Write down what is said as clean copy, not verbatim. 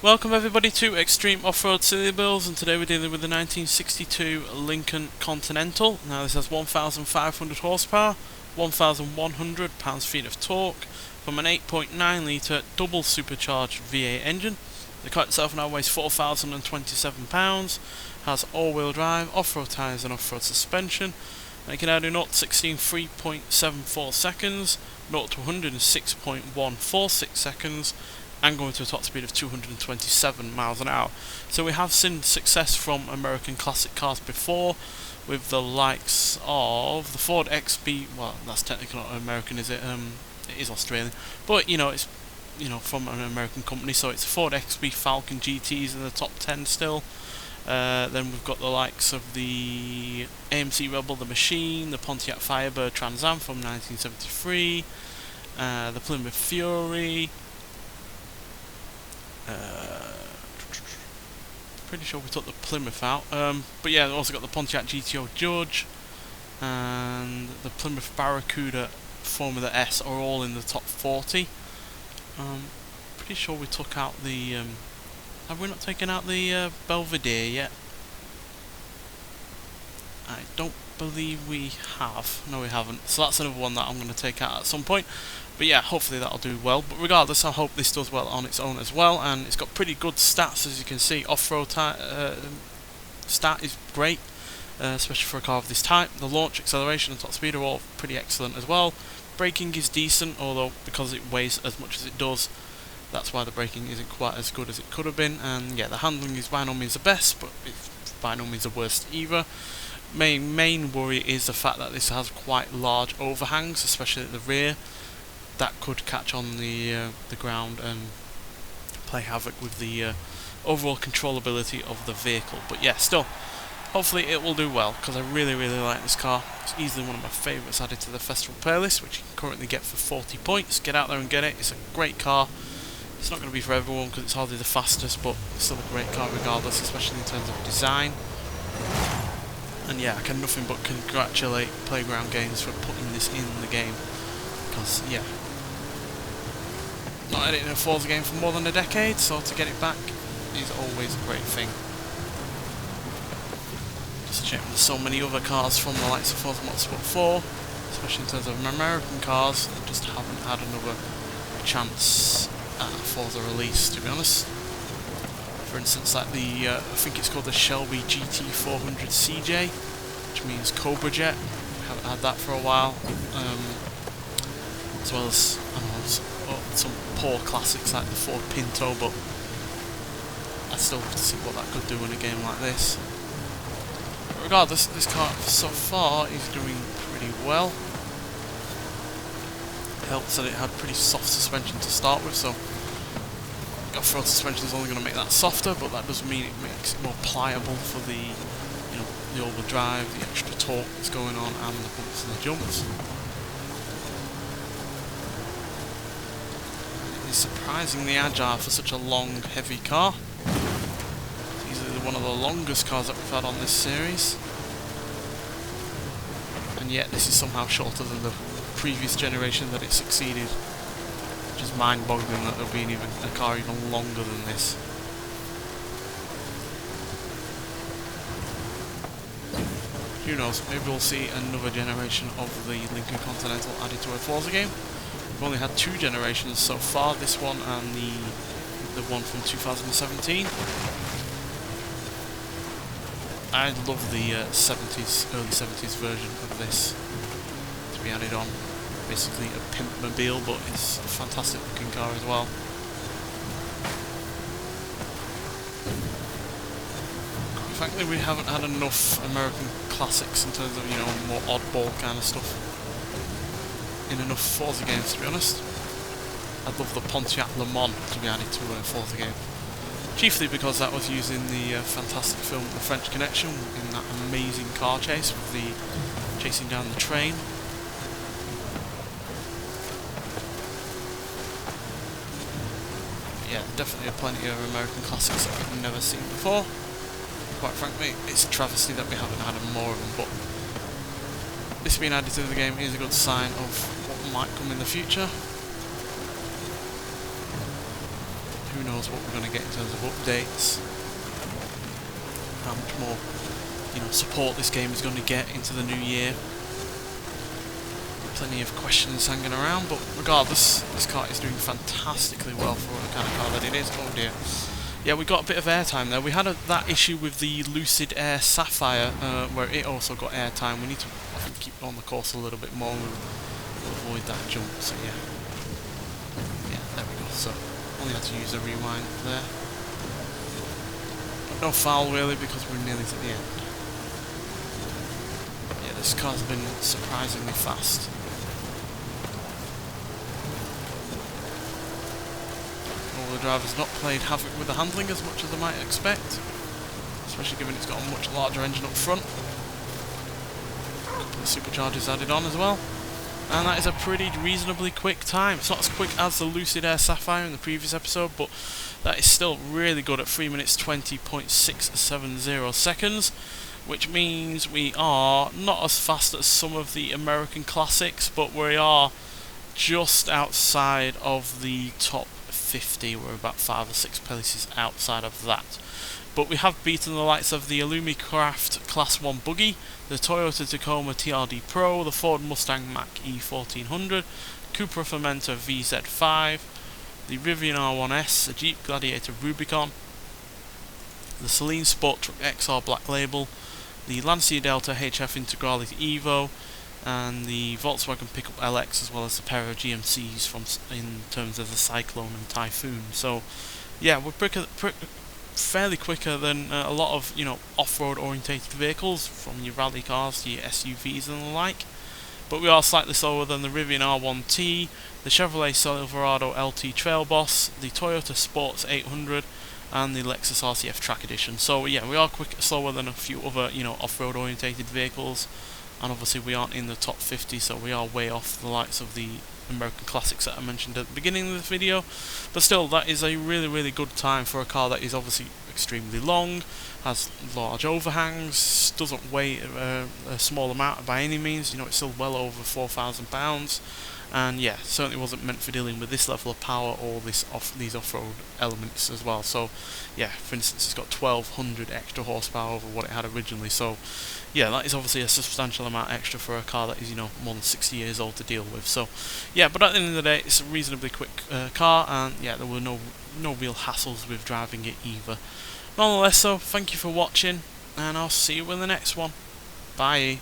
Welcome everybody to Extreme Off-Road Silly Bills, and today we're dealing with the 1962 Lincoln Continental. Now this has 1,500 horsepower, 1,100 pounds-feet of torque from an 8.9 litre double supercharged V8 engine. The car itself now weighs 4,027 pounds, has all-wheel drive, off-road tyres and off-road suspension, and it can now do 0 to 60 in 3.74 seconds, 0 to 100 in 6.146 seconds, and going to a top speed of 227 miles an hour. So we have seen success from American classic cars before, with the likes of the Ford XB. Well, that's technically not American, is it? It is Australian, but it's from an American company. So it's Ford XB Falcon GTs in the top 10 still. Then we've got the likes of the AMC Rebel the Machine, the Pontiac Firebird Trans Am from 1973, the Plymouth Fury. Pretty sure we took the Plymouth out, but yeah, we've also got the Pontiac GTO Judge and the Plymouth Barracuda Formula S are all in the top 40. Pretty sure we took out the have we not taken out the Belvedere yet? I don't believe we have. No, we haven't. So that's another one that I'm going to take out at some point. But yeah, hopefully that'll do well. But regardless, I hope this does well on its own as well. And it's got pretty good stats, as you can see. Off-road stat is great, especially for a car of this type. The launch, acceleration and top speed are all pretty excellent as well. Braking is decent, although because it weighs as much as it does, that's why the braking isn't quite as good as it could have been. And yeah, the handling is by no means the best, but it's by no means the worst either. Main worry is the fact that this has quite large overhangs, especially at the rear. That could catch on the ground and play havoc with the overall controllability of the vehicle. But yeah, still, hopefully it will do well, because I really like this car. It's easily one of my favourites added to the festival playlist, which you can currently get for 40 points. Get out there and get it. It's a great car. It's not going to be for everyone because it's hardly the fastest, but it's still a great car regardless, especially in terms of design. And yeah, I can nothing but congratulate Playground Games for putting this in the game, because yeah, not had it in a Forza game for more than a decade, so to get it back is always a great thing. Just check, there's so many other cars from the likes of Forza Motorsport 4, especially in terms of American cars, that just haven't had another chance at a Forza release, to be honest. For instance, like the, I think it's called the Shelby GT400 CJ, which means Cobra Jet. We haven't had that for a while. As well as, I don't know, some poor classics like the Ford Pinto, but I still have to see what that could do in a game like this. But regardless, this car so far is doing pretty well. It helps that it had pretty soft suspension to start with, so off-road suspension is only going to make that softer, but that doesn't mean it makes it more pliable for the, the all-wheel drive, the extra torque that's going on, and the bumps and the jumps. It's surprisingly agile for such a long, heavy car. It's easily one of the longest cars that we've had on this series, and yet this is somehow shorter than the previous generation that it succeeded. Just mind-boggling that there'll be even a car even longer than this. Who knows, maybe we'll see another generation of the Lincoln Continental added to a Forza game. We've only had 2 generations so far, this one and the one from 2017. I love the early 70s version of this to be added on. Basically a pimpmobile, but it's a fantastic looking car as well. Frankly, we haven't had enough American classics in terms of, more oddball kind of stuff in enough Forza games, to be honest. I'd love the Pontiac Le Mans to be added to a Forza game. Chiefly because that was using the fantastic film The French Connection, in that amazing car chase with the chasing down the train. Yeah, definitely plenty of American classics that we've never seen before. Quite frankly, it's a travesty that we haven't had more of them, but this being added to the game is a good sign of what might come in the future. Who knows knows what we're going to get in terms of updates, how much more, you know, support this game is going to get into the new year. Plenty of questions hanging around, but regardless, this car is doing fantastically well for the kind of car that it is. Oh dear. Yeah, we got a bit of airtime there. We had that issue with the Lucid Air Sapphire, where it also got airtime. We need to, I think, keep on the course a little bit more. We'll avoid that jump, so yeah. Yeah, there we go. So, only had to use a rewind there. But no foul really, because we're nearly to the end. Yeah, this car's been surprisingly fast. The driver's not played havoc with the handling as much as I might expect, especially given it's got a much larger engine up front. A couple of superchargers added on as well, and that is a pretty reasonably quick time. It's not as quick as the Lucid Air Sapphire in the previous episode, but that is still really good at 3 minutes 20.670 seconds, which means we are not as fast as some of the American classics, but we are just outside of the top 50. We're about 5 or 6 places outside of that. But we have beaten the likes of the Illumicraft Class 1 buggy, the Toyota Tacoma TRD Pro, the Ford Mustang Mach-E 1400, Cupra Formentor VZ5, the Rivian R1S, the Jeep Gladiator Rubicon, the Celine Sport Truck XR Black Label, the Lancia Delta HF Integrale Evo, and the Volkswagen Pickup LX, as well as a pair of GMCs from in terms of the Cyclone and Typhoon. So yeah, we're fairly quicker than a lot of, you know, off-road orientated vehicles, from your rally cars to your SUVs and the like. But we are slightly slower than the Rivian R1T, the Chevrolet Silverado LT Trail Boss, the Toyota Sports 800, and the Lexus RCF Track Edition. So yeah, we are slower than a few other, you know, off-road orientated vehicles. And obviously we aren't in the top 50, so we are way off the likes of the American classics that I mentioned at the beginning of the video. But still, that is a really, really good time for a car that is obviously extremely long, has large overhangs, doesn't weigh a small amount by any means. You know, it's still well over 4,000 pounds. And yeah, certainly wasn't meant for dealing with this level of power or these off-road elements as well. So yeah, for instance, it's got 1200 extra horsepower over what it had originally. So yeah, that is obviously a substantial amount extra for a car that is, you know, more than 60 years old to deal with. So yeah, but at the end of the day, it's a reasonably quick car, and yeah, there were no real hassles with driving it either. Nonetheless, so thank you for watching, and I'll see you in the next one. Bye.